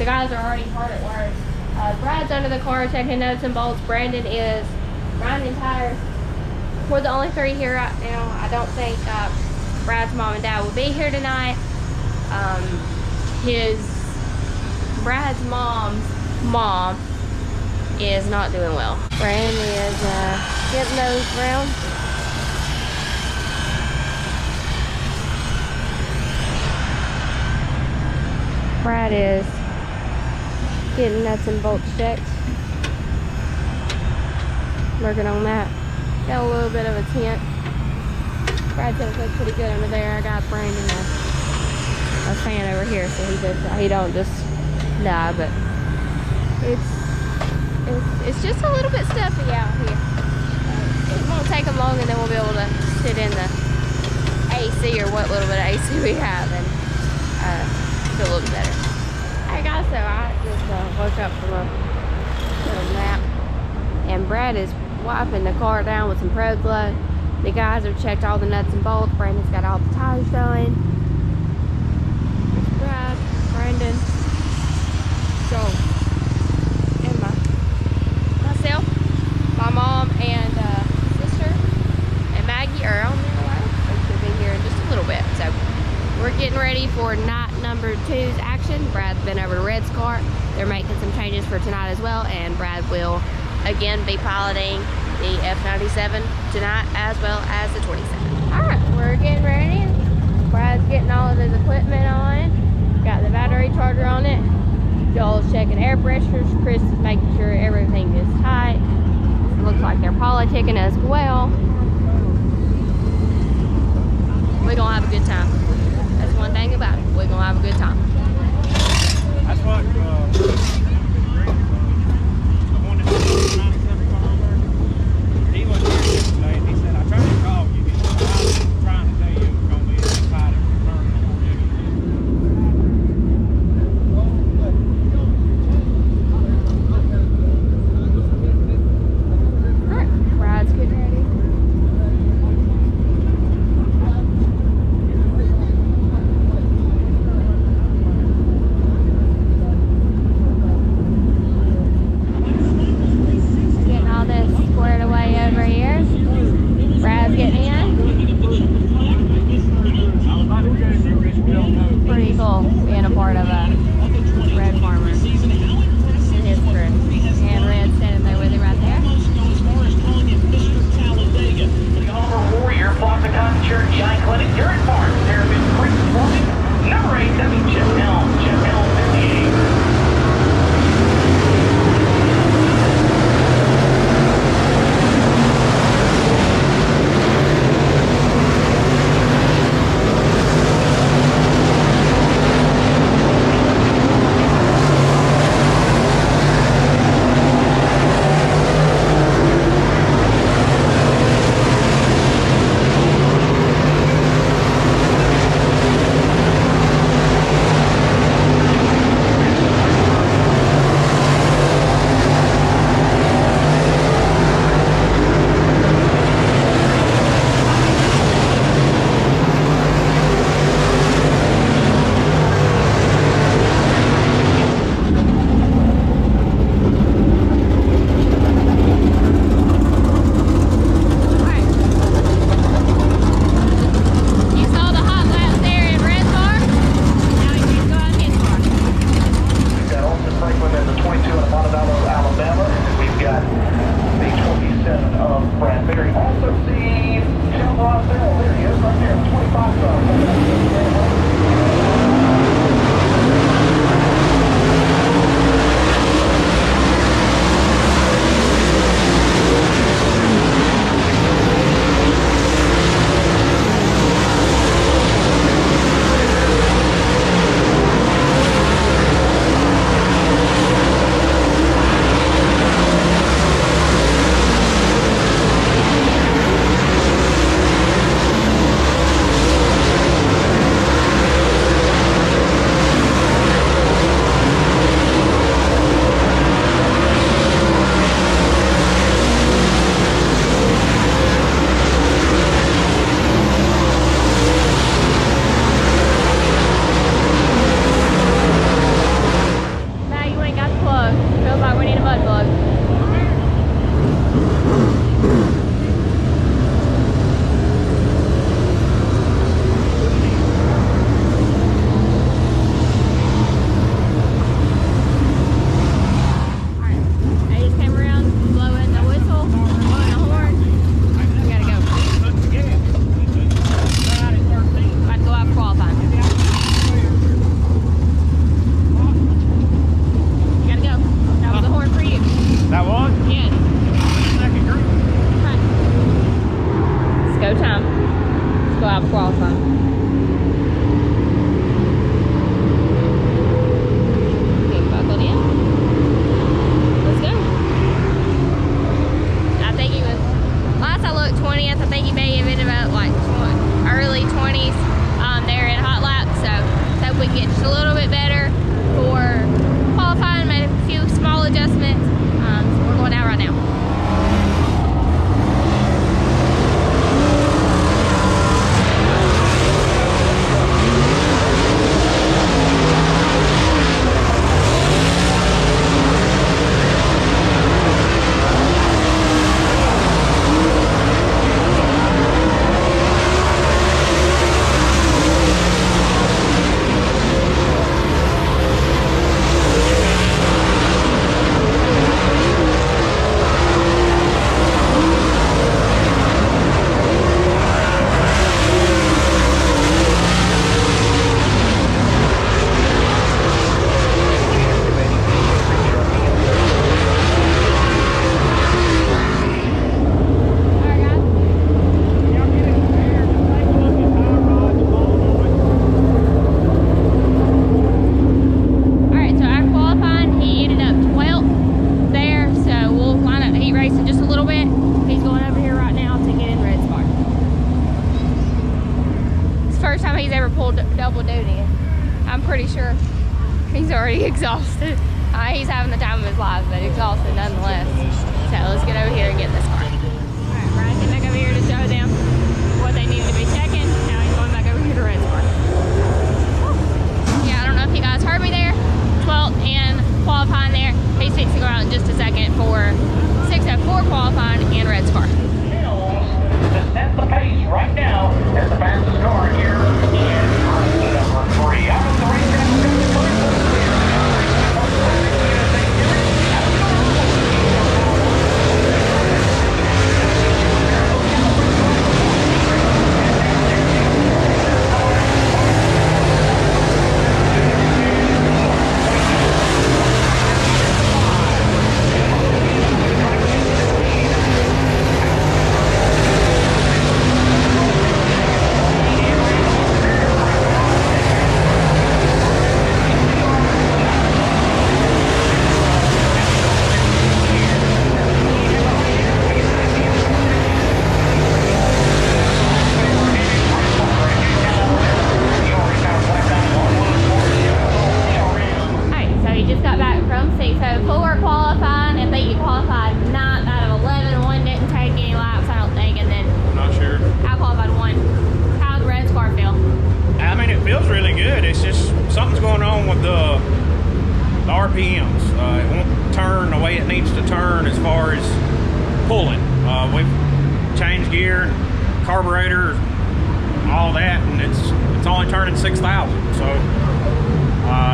the guys are already hard at work. Brad's under the car checking nuts and bolts. Brandon is grinding tires. We're the only three here right now. I don't think Brad's mom and dad will be here tonight. Brad's mom's mom is not doing well. Brandon is getting those round. Brad is getting nuts and bolts checked. Working on that. Got a little bit of a tent. Brad said it looks pretty good under there. I got Brandon a fan over here, so he don't just die, but it's just a little bit stuffy out here. It won't take them long, and then we'll be able to sit in the AC or what little bit of AC we have and feel a little better. Hey guys, so I just woke up from a little nap, and Brad is wiping the car down with some Pro Glue. The guys have checked all the nuts and bolts. Brandon's got all the tires done. There's Brad, Brandon, Joe, and myself, my mom, and sister, and Maggie are on their way. They should be here in just a little bit. So we're getting ready for night number 2's action. Brad's been over to Red's car. They're making some changes for tonight as well, and Brad will again be piloting the F97 tonight as well as the 27. Alright, we're getting ready. Brad's getting all of his equipment on. Got the battery charger on it. Joel's checking air pressures. Chris is making sure everything is tight. It looks like they're politicking as well. We're gonna have a good time. That's one thing about it. We're gonna have a good time. That's what he was here yesterday, and he said, I tried to call you. I was trying to tell you it was going to be a pilot return. Alright, Brad's getting ready. racing just a little bit. He's going over here right now to get in Red's car. It's the first time he's ever pulled double duty. I'm pretty sure he's already exhausted. He's having the time of his life, but exhausted nonetheless. So let's get over here and get in this car. Alright, Brian's getting back over here to show them what they needed to be checking. Now he's going back over here to Red's car. Yeah, I don't know if you guys heard me there. 12th and qualifying there. He's fixing to go out in just a second for 6:04 qualifying in Red's car. To set the pace right now as the fastest car here in number 3. Out of the racetrack, RPMs. It won't turn the way it needs to turn as far as pulling. We've changed gear, carburetor, all that, and it's only turning 6,000. So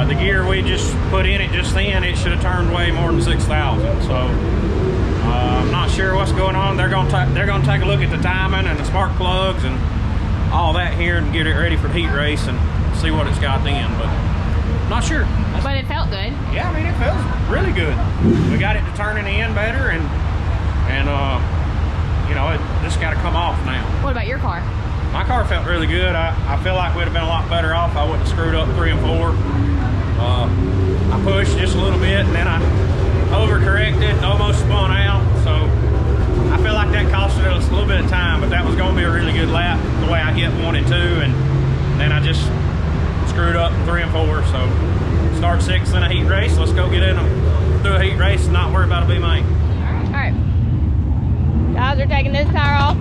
the gear we just put in it just then, it should have turned way more than 6,000. So I'm not sure what's going on. They're gonna take a look at the timing and the spark plugs and all that here and get it ready for the heat race and see what it's got then. But not sure. But it felt good. Yeah, I mean, it feels really good. We got it to turning in better, and you know, it just got to come off now. What about your car? My car felt really good. I feel like we'd have been a lot better off. I wouldn't have screwed up 3 and 4. I pushed just a little bit, and then I overcorrected and almost spun out. So I feel like that costed us a little bit of time, but that was going to be a really good lap the way I hit 1 and 2, and then I just screwed up 3 and 4. So start 6th in a heat race. Let's go get in them through a heat race and not worry about a Bmain. All right. Guys are taking this tire off.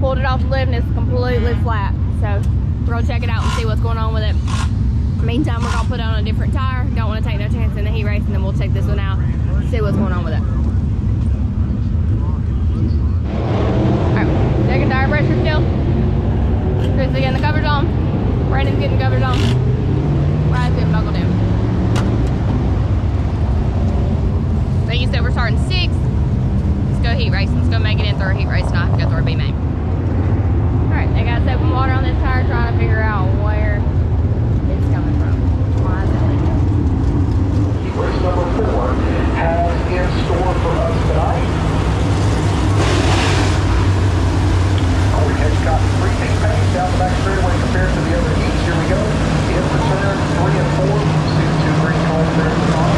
Pulled it off the lid and it's completely flat. So we're gonna check it out and see what's going on with it. Meantime, we're gonna put on a different tire. Don't want to take no chance in the heat race, and then we'll check this one out, see what's going on with it. All right, second tire pressure still. Chris is getting the covers on. Brandon's getting the covers on. Ryan's getting buckled in. So you said we're starting 6th. Let's go heat race. Let's go make it in through a heat race, and I have to go through a Bmain. Alright, they got soap and water on this tire, trying to figure out where it's coming from. Why is it leaking? Race number 4 has in store for us tonight. Corey Hitchcock, 3 feet pace down the back straightaway compared to the other heats. Here we go. In return, 3 and 4. See the 2 green cars there at the top.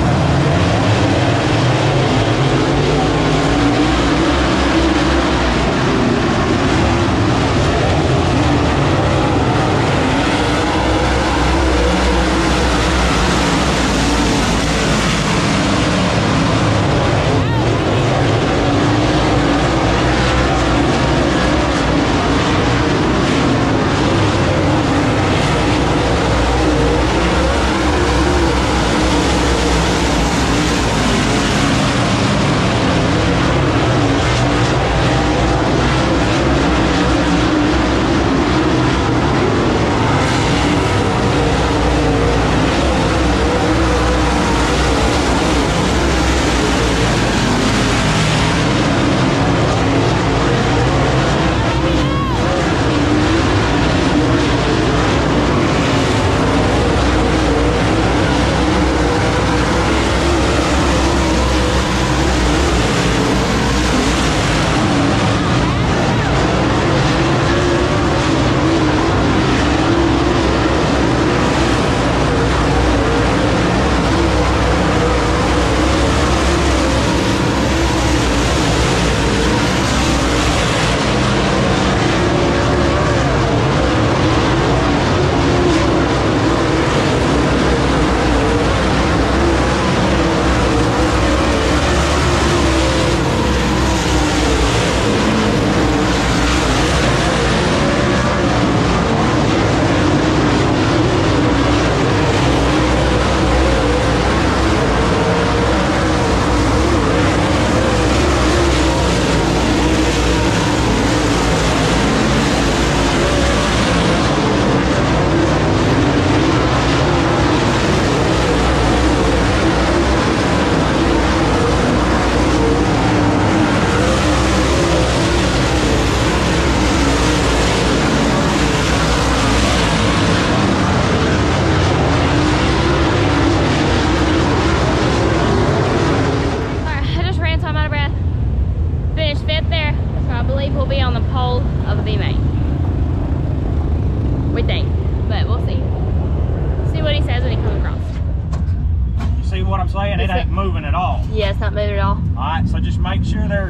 Yeah, it's not moving at all. All right, so just make sure they're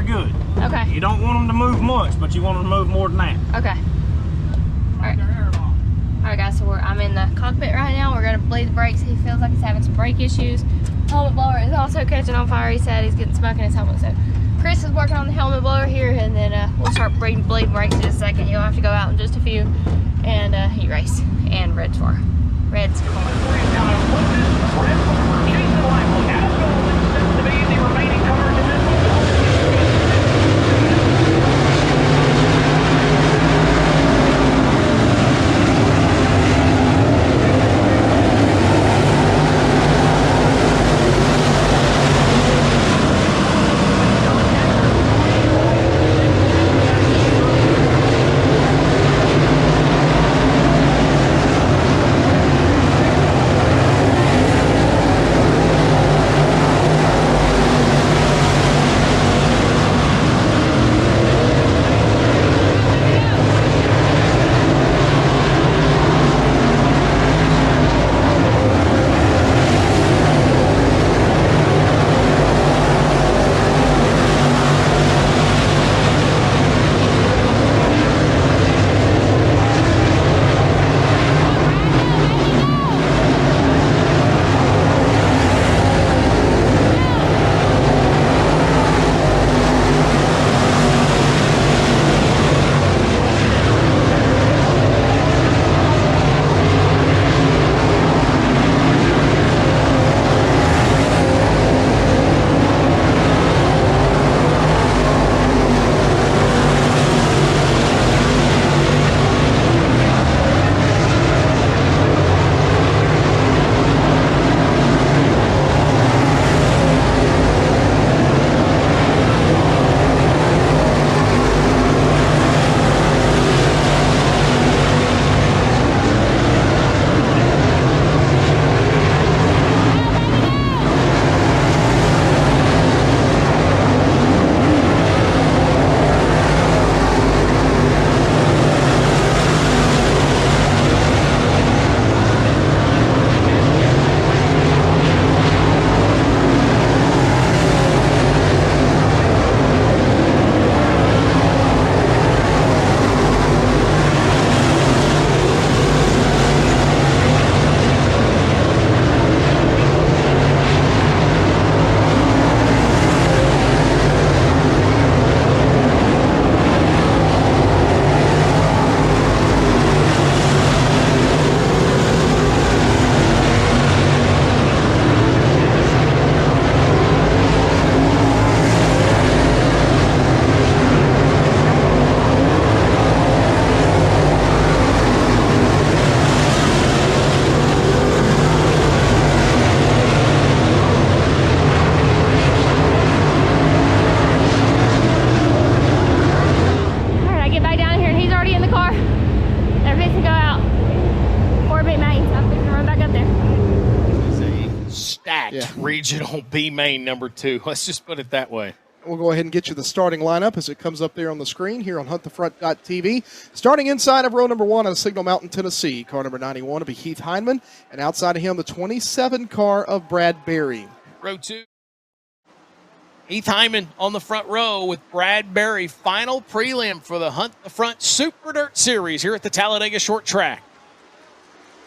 good. Okay. You don't want them to move much, but you want them to move more than that. Okay. All right, guys. So I'm in the cockpit right now. We're gonna bleed the brakes. He feels like he's having some brake issues. Helmet blower is also catching on fire. He said he's getting smoke in his helmet. So Chris is working on the helmet blower here, and then we'll start bleeding brakes in just a second. He'll have to go out in just a few and heat race and Red's car. Red's Regional Bmain number 2. Let's just put it that way. We'll go ahead and get you the starting lineup as it comes up there on the screen here on huntthefront.tv. Starting inside of row number 1 on Signal Mountain, Tennessee. Car number 91 will be Heath Heineman, and outside of him, the 27 car of Brad Berry. Row 2. Heath Heineman on the front row with Brad Berry. Final prelim for the Hunt the Front Super Dirt Series here at the Talladega Short Track.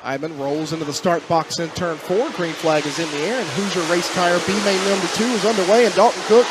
Hyman rolls into the start box in turn 4. Green flag is in the air, and Hoosier Race Tire Bmain number 2 is underway, and Dalton Cook,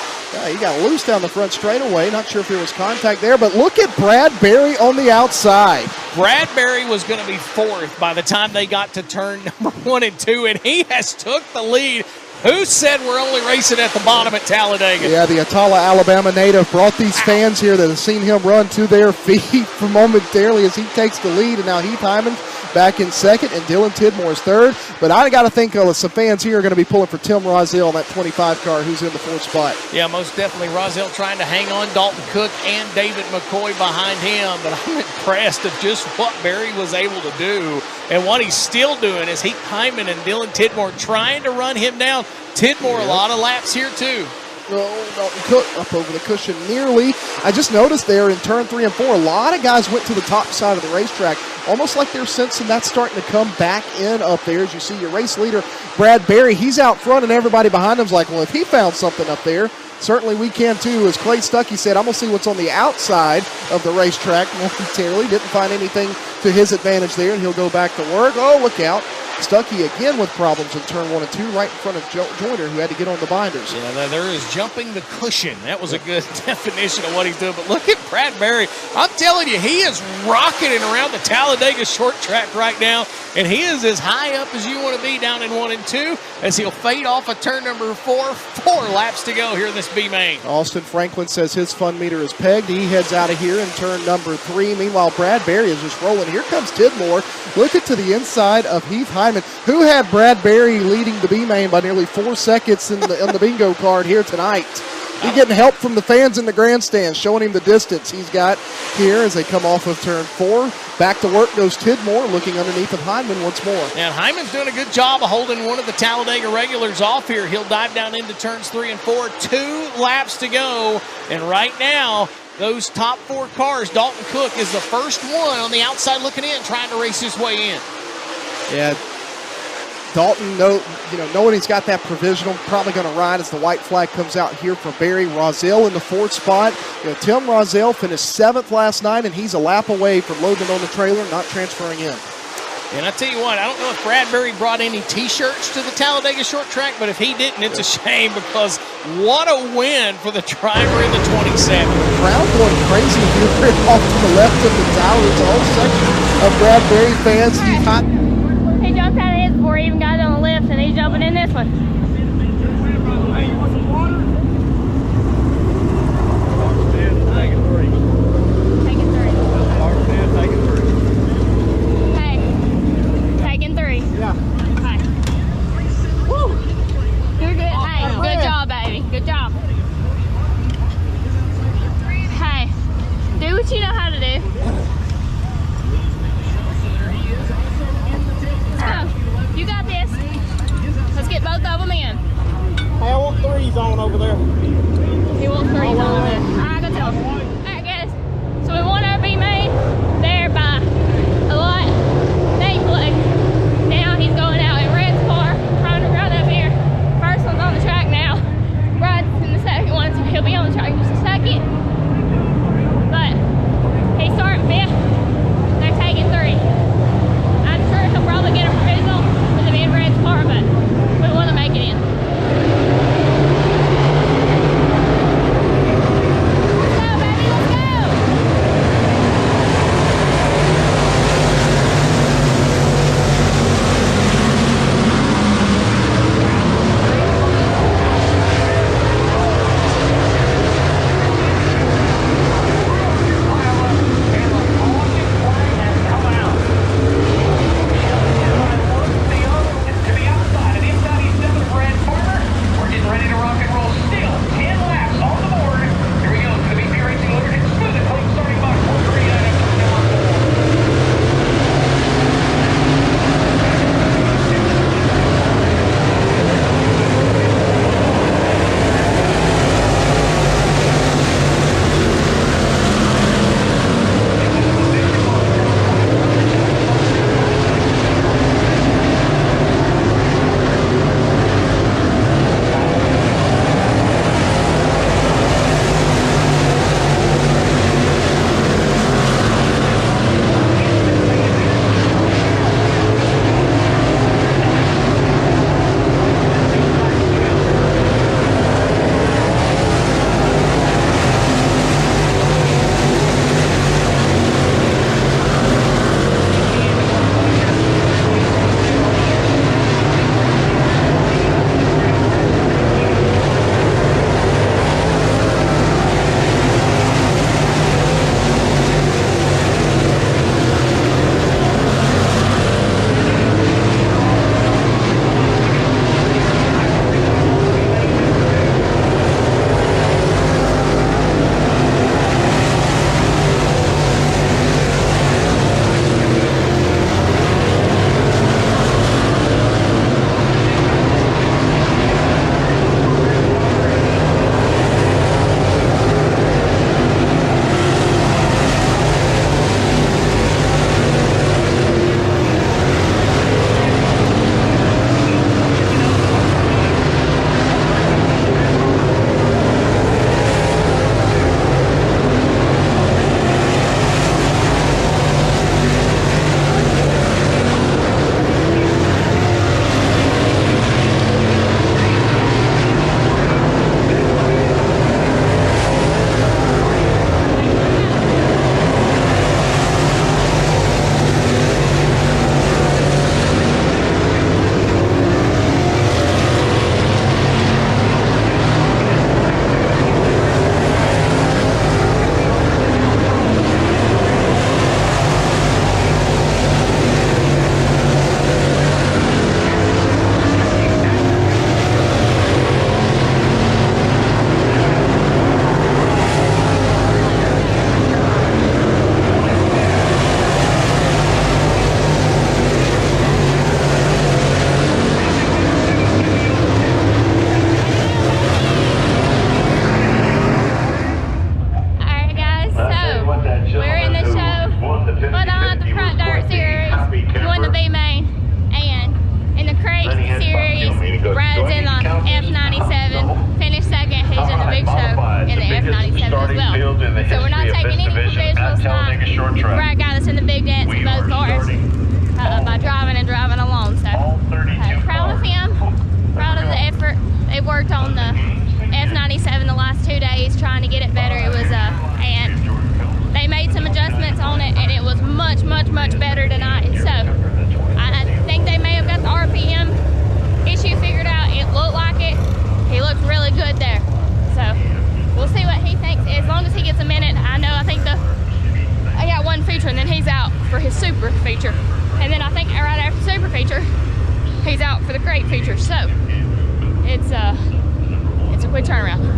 he got loose down the front straightaway. Not sure if there was contact there, but look at Brad Berry on the outside. Brad Berry was going to be 4th by the time they got to turn number 1 and 2, and he has took the lead. Who said we're only racing at the bottom at Talladega? Yeah, the Atala, Alabama native brought these fans here that have seen him run to their feet for momentarily as he takes the lead, and now Heath Hyman back in second, and Dylan Tidmore is third. But I got to think some fans here are going to be pulling for Tim Rozelle on that 25 car who's in the 4th spot. Yeah, most definitely. Rozelle trying to hang on. Dalton Cook and David McCoy behind him. But I'm impressed of just what Berry was able to do. And what he's still doing is Heath Hyman and Dylan Tidmore trying to run him down. Tidmore, a lot of laps here too. Oh, Dalton Cook up over the cushion nearly. I just noticed there in turn 3 and 4, a lot of guys went to the top side of the racetrack, almost like they're sensing that's starting to come back in up there. As you see your race leader, Brad Berry, he's out front, and everybody behind him's like, well, if he found something up there, certainly we can too. As Clay Stuckey said, I'm going to see what's on the outside of the racetrack momentarily. Didn't find anything to his advantage there, and he'll go back to work. Oh, look out. Stuckey again with problems in turn 1 and 2, right in front of Joyner, who had to get on the binders. Yeah, there is jumping the cushion. That was a good definition of what he's doing. But look at Brad Berry. I'm telling you, he is rocketing around the Talladega short track right now, and he is as high up as you want to be down in 1 and 2 as he'll fade off of turn number 4. 4 laps to go here in this B-Main. Austin Franklin says his fun meter is pegged. He heads out of here in turn number 3. Meanwhile, Brad Berry is just rolling. Here comes Tidmore. Look at to the inside of Heath Hyman, who had Brad Berry leading the B-Main by nearly 4 seconds on the bingo card here tonight. He's getting help from the fans in the grandstands, showing him the distance he's got here as they come off of turn 4. Back to work goes Tidmore, looking underneath of Hyman once more. And Hyman's doing a good job of holding one of the Talladega regulars off here. He'll dive down into turns 3 and 4. 2 laps to go. And right now, those top 4 cars, Dalton Cook is the first one on the outside looking in, trying to race his way in. Yeah, Dalton, knowing he's got that provisional, probably going to ride as the white flag comes out here for Barry. Rozelle in the 4th spot. Tim Rozelle finished 7th last night, and he's a lap away from loading on the trailer, not transferring in. And I tell you what, I don't know if Brad Berry brought any T-shirts to the Talladega short track, but if he didn't, it's a shame, because what a win for the driver in the 27. Crowd going crazy here off to the left of the tower. It's a whole section of Brad Berry fans. He jumped out of his before he even got on the lift, and he's jumping in this one. Hey, you want some water? Taking 3. Hey, taking 3. Yeah. Hi. Woo! You're good. Hey, good job, baby. Good job. Hey, do what you know how to do. Let's go. You got this. Let's get both of them in. Hey, I want 3s on over there. He wants 3s on over there. Alright, go tell him. Alright, guys. So we won our B-Main there by a lot. Thankfully. Now he's going out in Red's car, trying to run up here. First one's on the track now. Brad's in the second one, so he'll be on the track in just a second. But he's starting 5th. They're taking 3. I'm sure he'll probably get a provisional with him in Red's car, but we want to make it in. Let's go, baby, let's go! to get it better. It was and they made some adjustments on it, and it was much, much, much better tonight. So I think they may have got the RPM issue figured out. It looked like it. He looked really good there. So we'll see what he thinks. As long as he gets a minute, I think I got one feature, and then he's out for his super feature. And then I think right after super feature, he's out for the crate feature. So it's a quick turnaround.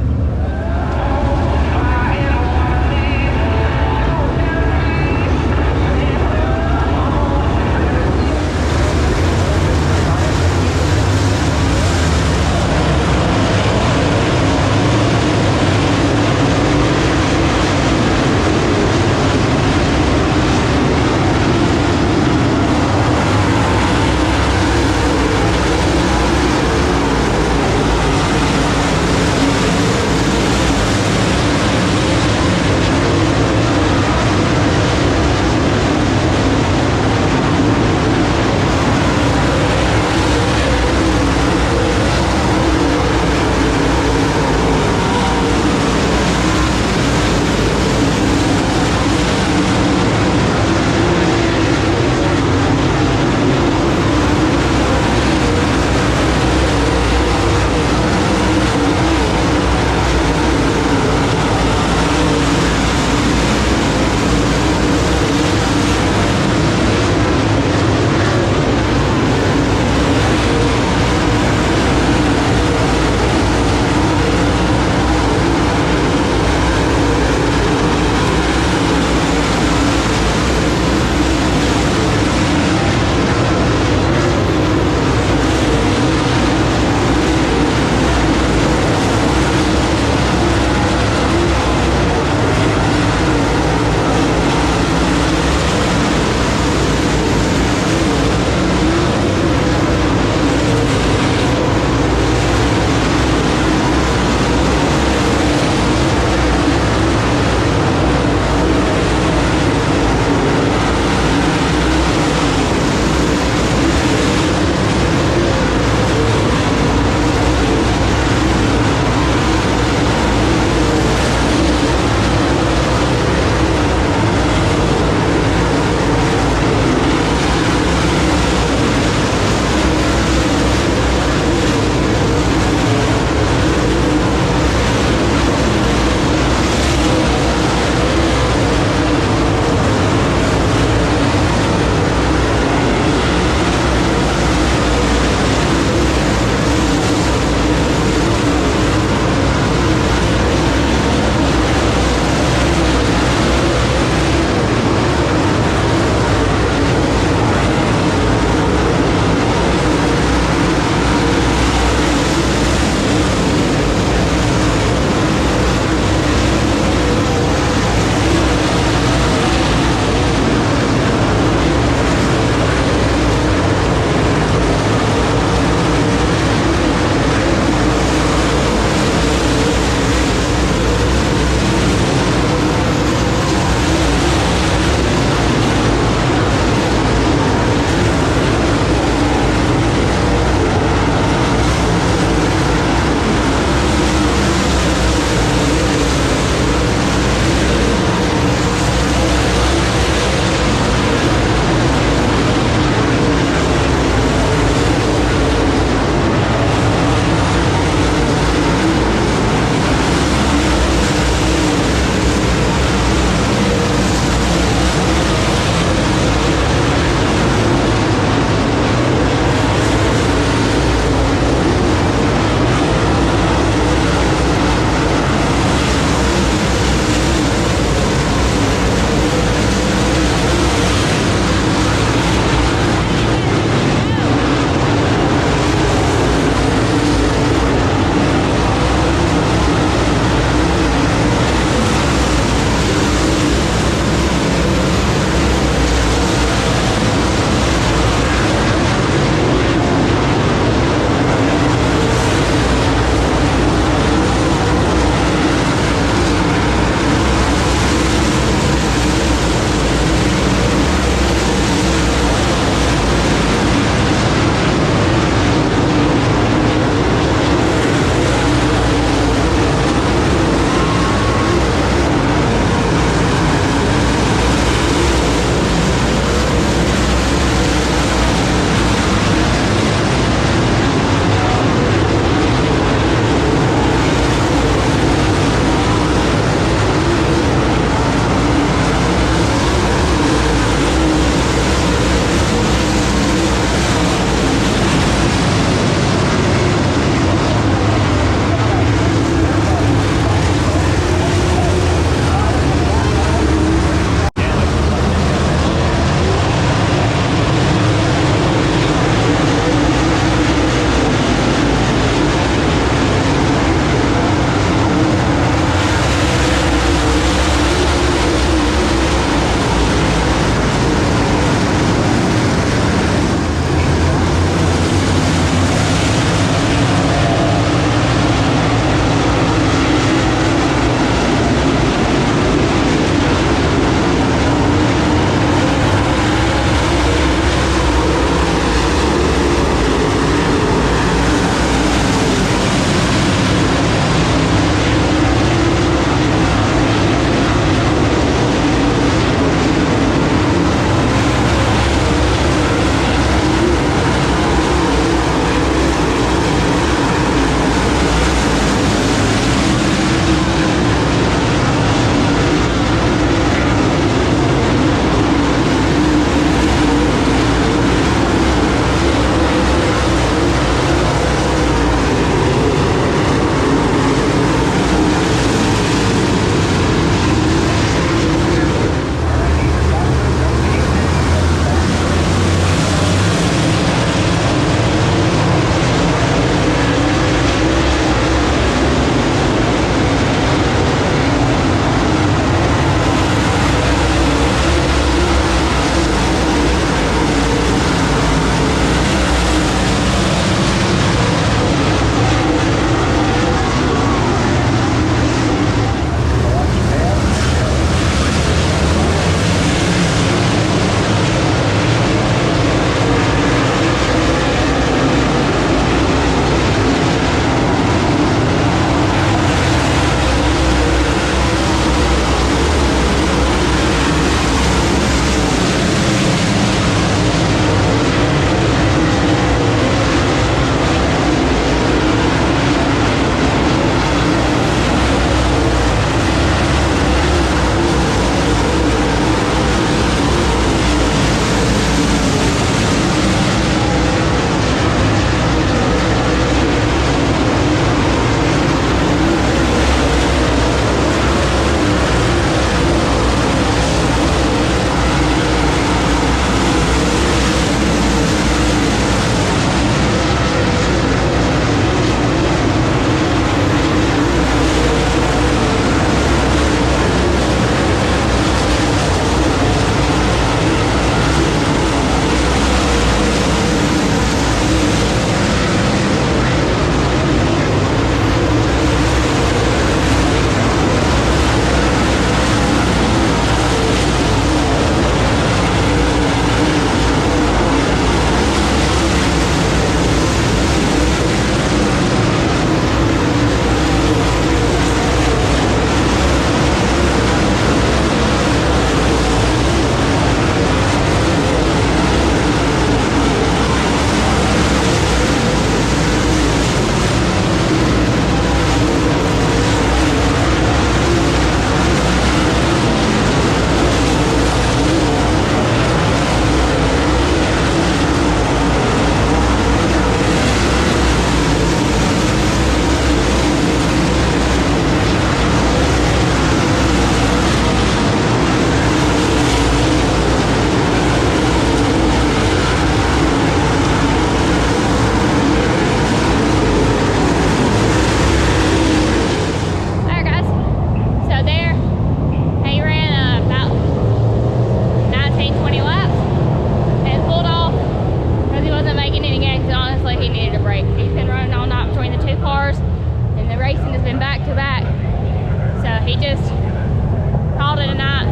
all day tonight.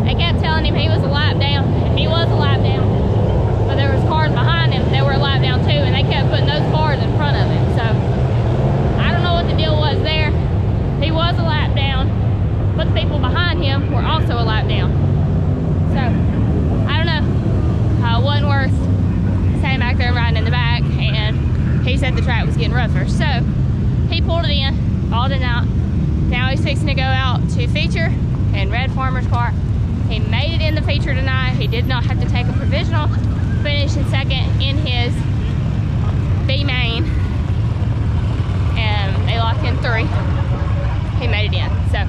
They kept telling him he was a lap down, and he was a lap down. But there was cars behind him that were a lap down too, and they kept putting those cars in front of him. So I don't know what the deal was there. He was a lap down, but the people behind him were also a lap down. So I don't know. Wasn't worth staying back there and riding in the back, and he said the track was getting rougher. So he pulled it in, hauled it out. Now he's fixing to go out to feature in Red Farmer's car. He made it in the feature tonight. He did not have to take a provisional. Finished in second in his Bmain, and they locked in 3. He made it in. So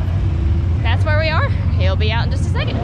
that's where we are. He'll be out in just a second.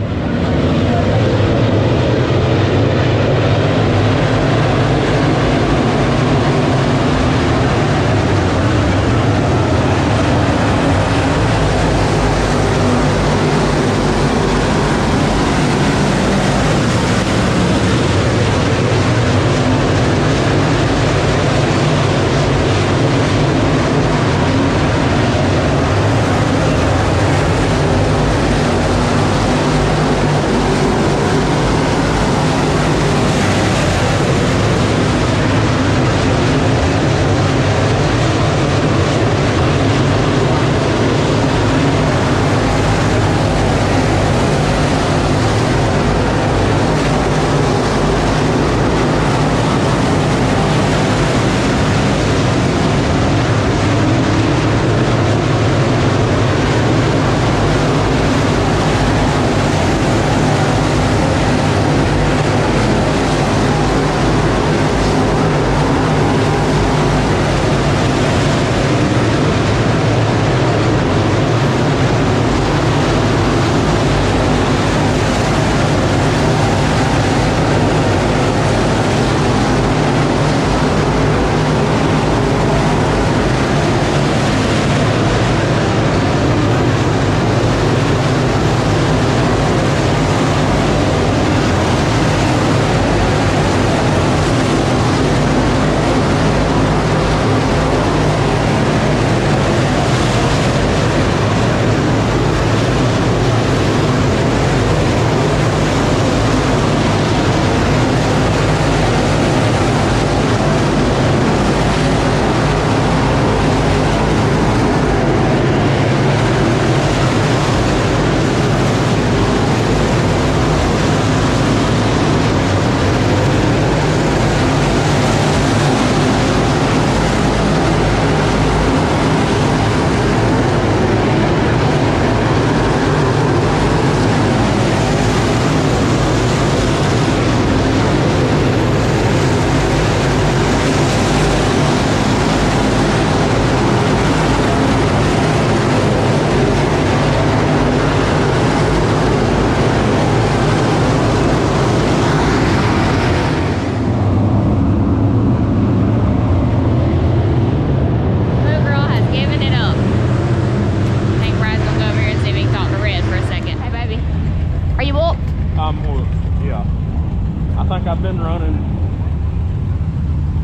think I've been running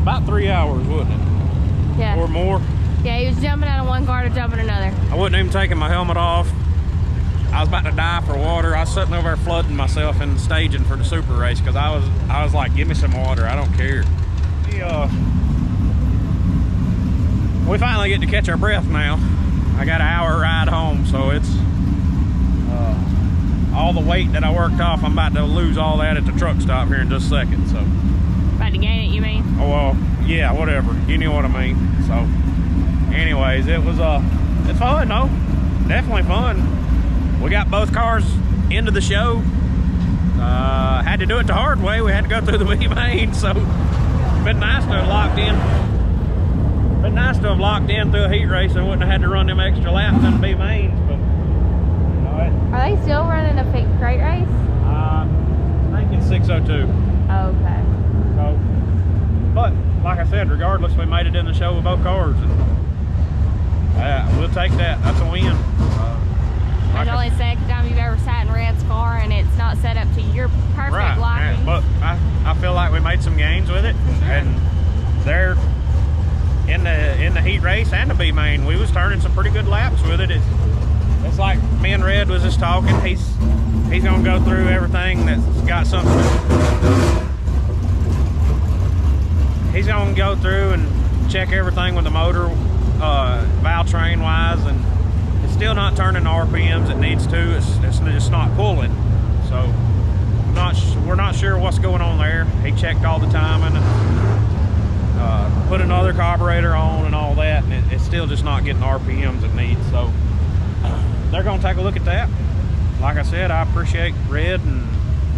about 3 hours, wouldn't it? Yeah. Or more. Yeah, he was jumping out of one car to jumping another. I wasn't even taking my helmet off. I was about to die for water. I was sitting over there flooding myself and staging for the super race because I was like, give me some water. I don't care. We finally get to catch our breath now. I got an hour ride home, so it's all the weight that I worked off. I'm about to lose all that at the truck stop here in just a second. So about to gain it, you mean? Oh well, yeah, whatever. You know what I mean. So, anyways, it was it's fun though. Definitely fun. We got both cars into the show. Had to do it the hard way. We had to go through the Bmain, so been nice to have locked in. Been nice to have locked in through a heat race and wouldn't have had to run them extra laps in the Bmains. But you know, are they still running a fixed crate race? I think it's 6:02. Oh, okay. So, but like I said, regardless, we made it in the show with both cars, and we'll take that. That's a win. There's only the second time you've ever sat in Red's car and it's not set up to your perfect liking. But I feel like we made some gains with it, and they're in the heat race and the Bmain. We was turning some pretty good laps with it. it's like me and Red was just talking. He's gonna go through everything that's got something. He's gonna go through and check everything with the motor, valve train wise, and it's still not turning the RPMs it needs to. It's just not pulling. So we're not sure what's going on there. He checked all the timing and put another carburetor on and all that, and it's still just not getting the RPMs it needs. So they're gonna take a look at that. Like I said, I appreciate Red and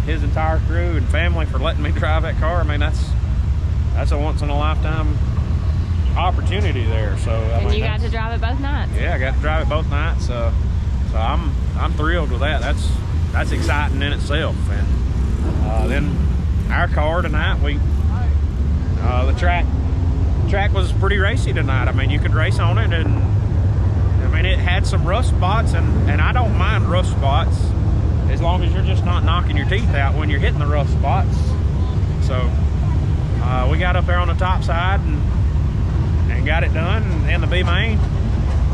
his entire crew and family for letting me drive that car. I mean, that's a once in a lifetime opportunity there. So and you got to drive it both nights. Yeah, I got to drive it both nights. So I'm thrilled with that. That's exciting in itself. And then our car tonight, the track was pretty racy tonight. I mean, you could race on it, and I mean, it had some rough spots, and I don't mind rough spots as long as you're just not knocking your teeth out when you're hitting the rough spots. So we got up there on the top side and got it done in the Bmain,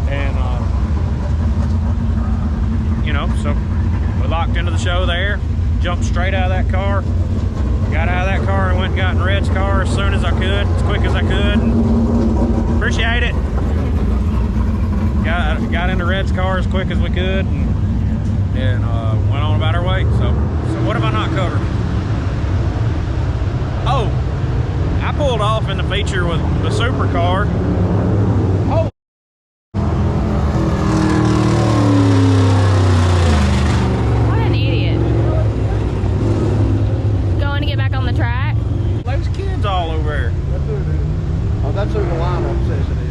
and you know, so we locked into the show there, jumped straight out of that car, got out of that car and went and got in Red's car as soon as I could, as quick as I could. Appreciate it. Got into Red's car as quick as we could, and went on about our way. So what have I not covered? Oh, I pulled off in the feature with the supercar. Oh. What an idiot. Going to get back on the track. There's kids all over there. That's who it is. Oh, that's who the lineup says it is.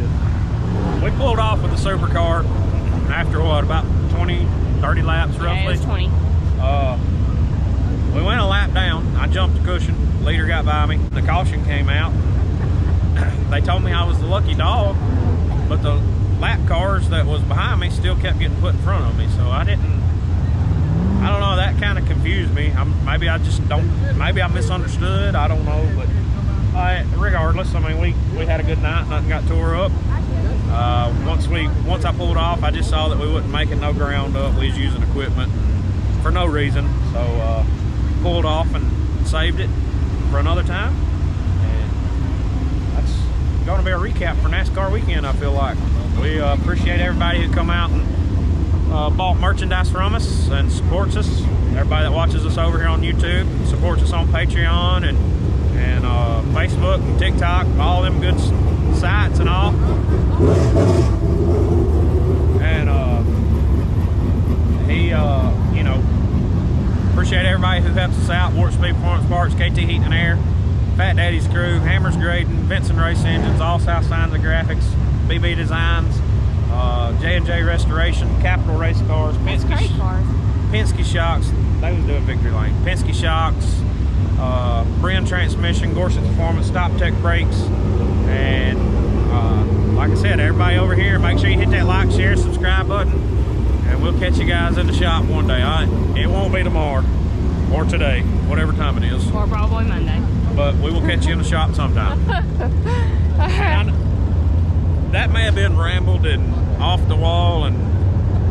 We pulled off with the supercar after what, about 20, 30 laps roughly? Yeah, it was 20. We went a lap down. I jumped the cushion. Leader got by me. The caution came out. They told me I was the lucky dog, but the lap cars that was behind me still kept getting put in front of me. So I don't know, that kind of confused me. Maybe I misunderstood. I don't know, but regardless, I mean, we had a good night. Nothing got tore up. Once I pulled off, I just saw that we wasn't making no ground up. We was using equipment for no reason. So pulled off and saved it for another time. And that's going to be a recap for NASCAR weekend, I feel like. We appreciate everybody who come out and bought merchandise from us and supports us. Everybody that watches us over here on YouTube, supports us on Patreon and Facebook and TikTok, all them good sites and all. And you know, appreciate everybody who helps us out. Warp Speed Performance Parts, KT Heating and Air, Fatdaddys Crew, Hammers Grading, Vinson Race Engines, Allsouth Signs and Graphics, BB Designs, J&J Restoration, Capital Race Cars, Penske Shocks. They was doing Victory Lane. Penske Shocks, Brinn Transmission, Gorsuch Performance, Stop Tech Brakes, and like I said, everybody over here, make sure you hit that like, share, subscribe button, and we'll catch you guys in the shop one day. It won't be tomorrow or today, whatever time it is. Or probably Monday. But we will catch you in the shop sometime. That may have been rambled and off the wall, and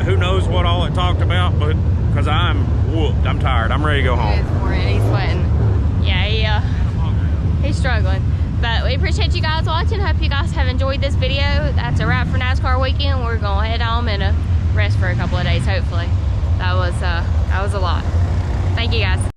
who knows what all it talked about, but because I'm whooped, I'm tired, I'm ready to go home. He's sweating. Yeah, he's struggling. But we appreciate you guys watching. Hope you guys have enjoyed this video. That's a wrap for NASCAR weekend. We're gonna head home and rest for a couple of days, hopefully. That was a lot. Thank you guys.